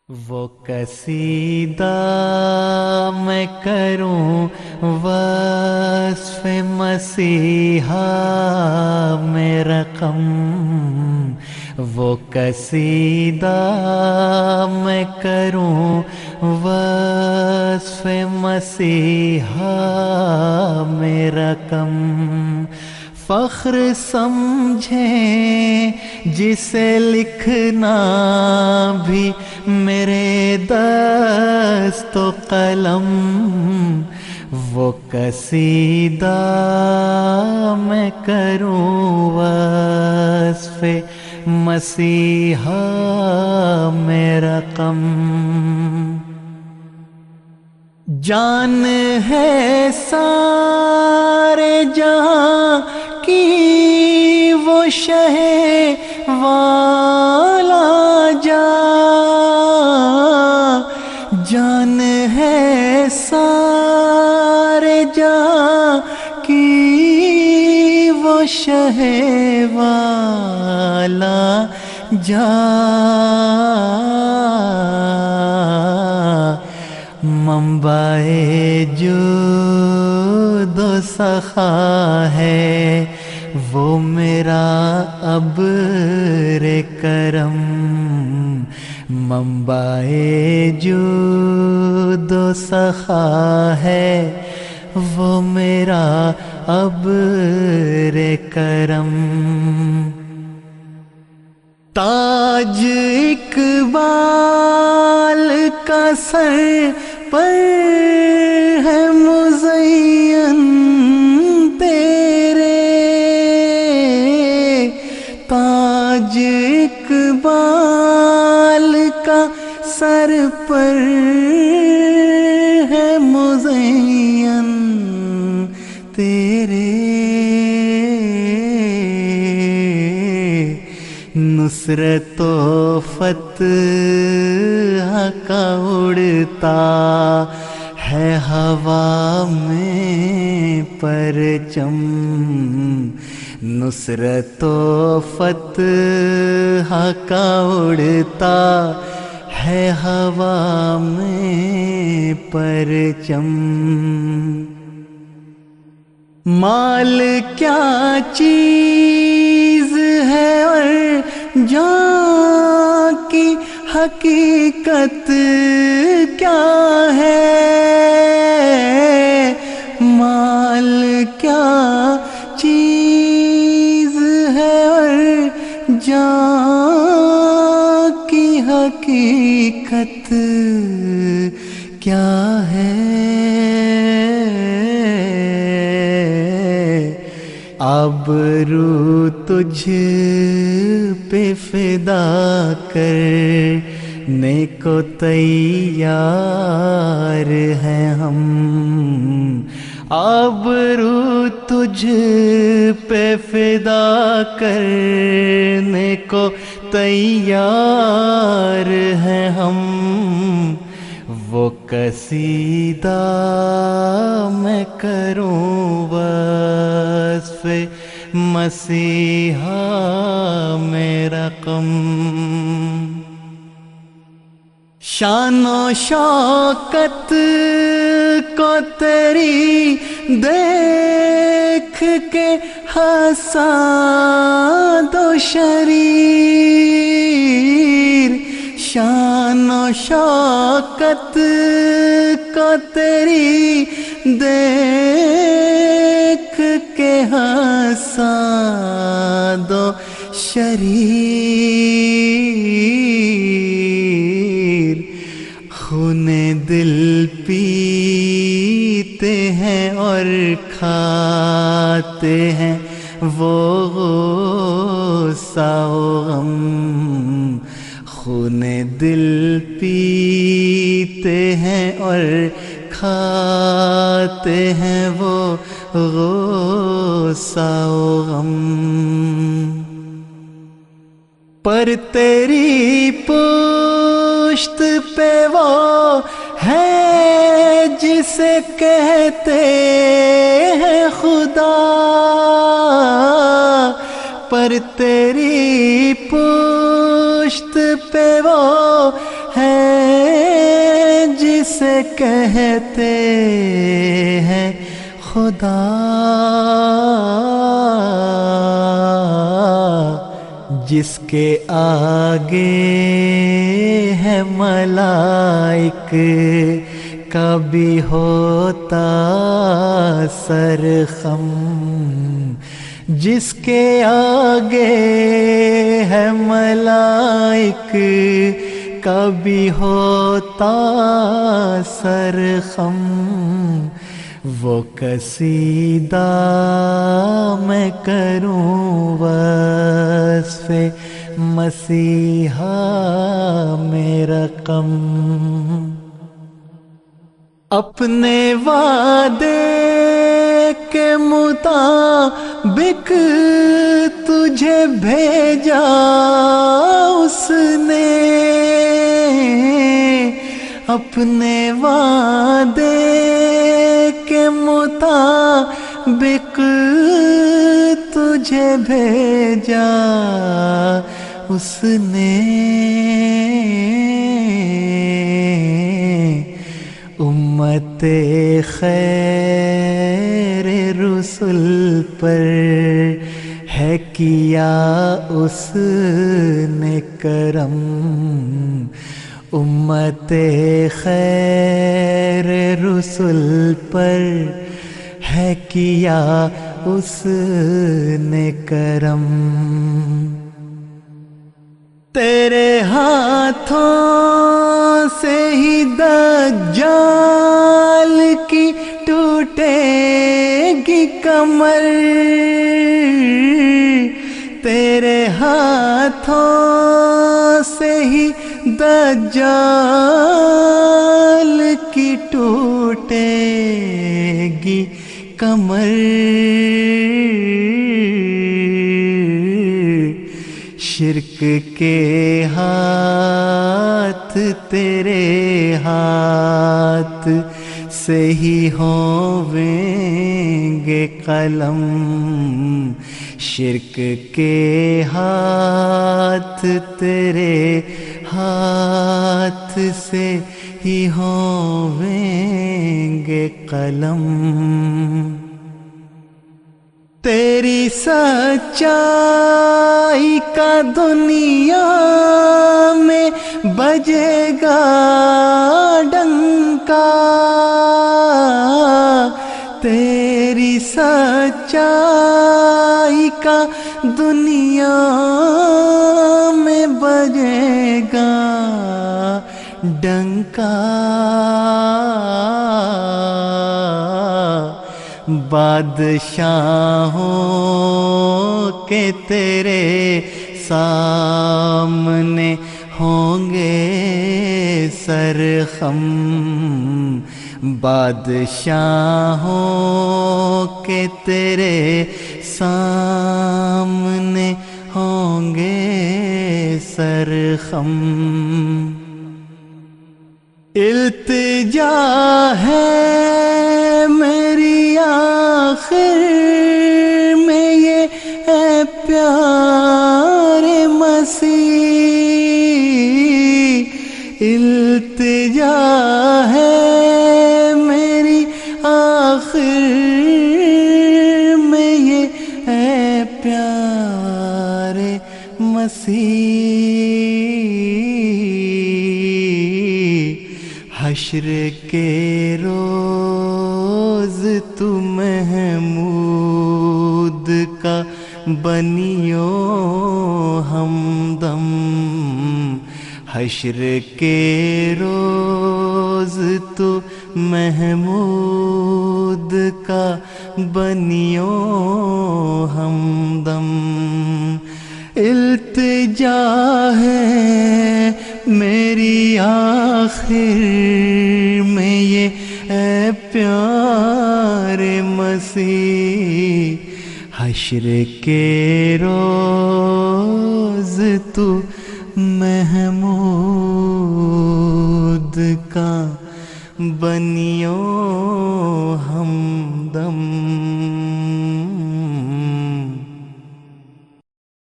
وہ قصیدہ میں کروں وصف مسیحا میں رقم، وہ قصیدہ میں کروں وصف مسیحا میں رقم، فخر سمجھیں جسے لکھنا بھی میرے دست و قلم، وہ قصیدہ میں کروں وصف مسیحا میں رقم، جان ہے سارے جہاں کی وہ شہ والا جان ہے سارے جہاں کی وہ شہ والا منبع جود و سخا ہے وہ میرا ابر کرم، منبع جود و سخا ہے وہ میرا ابر کرم، تاج اقبال کا سر پر ہے مزین تیرے، تاج اقبال کا سر پر ہے مزین تیرے، نصرت و فتح کا اڑتا ہے ہوا میں پرچم، نصرت و فتح کا اڑتا ہے ہوا میں پرچم، مال کیا چیز ہے اور جان کی حقیقت کیا ہے، مال کیا چیز ہے اور جان کی حقیقت کیا ہے، آبرو تجھ پہ فدا کرنے کو تیار ہیں ہم، آبرو تجھ پہ فدا کرنے کو تیار ہیں ہم، وہ قصیدہ میں کروں وصف مسیحا میں رقم، شان و شوکت کو تیری دیکھ کے حساد و شریر، شان و شوکت کو تیری دیکھ کے حساد و شریر، خون دل پیتے ہیں اور کھاتے ہیں وہ غصہ و غم، خون دل پیتے ہیں اور کھاتے ہیں وہ غصہ و غم، پر تیری پشت پہ وہ ہے جسے کہتے ہیں خدا، پر تیری پشت پہ وہ ہے کہتے ہیں خدا، جس کے آگے ہے ملائک کا بھی ہوتا سر خم، جس کے آگے ہے ملائک کا بھی ہوتا سر خم، وہ قصیدہ میں کروں وصف مسیحا میں رقم، اپنے وعدے کے مطابق تجھے بھیجا اس نے، اپنے وعدے کے مطابق تجھے بھیجا اس نے، امت خیر رسل پر ہے کیا اس نے کرم، امت خیر رسل پر ہے کیا اس نے کرم، تیرے ہاتھوں سے ہی دجال کی ٹوٹے گی کمر، تیرے ہاتھوں سے ہی دجال کی ٹوٹے گی کمر، شرک کے ہاتھ تیرے ہاتھ سے ہی ہویں گے قلم، شرک کے ہاتھ تیرے ہاتھ سے ہی ہویں گے قلم، تیری سچائی کا دنیا میں بجے گا ڈنکا، تیری سچائی کا دنیا میں بجے گا ڈنکا، بادشاہوں کے تیرے سامنے ہوں گے سر خم، بادشاہوں کے تیرے سامنے ہوں گے سر خم، التجا ہے میری آخر میں یہ اے پیارے مسیح، التجا ہے میری آخر میں یہ اے پیارے مسیح، حشر کے روز تو محمود کا بنیو ہمدم، حشر کے روز تو محمود کا بنیو ہمدم، التجا ہے میری آخر میں یہ اے پیارے مسیح، حشر کے روز تو محمود کا بنی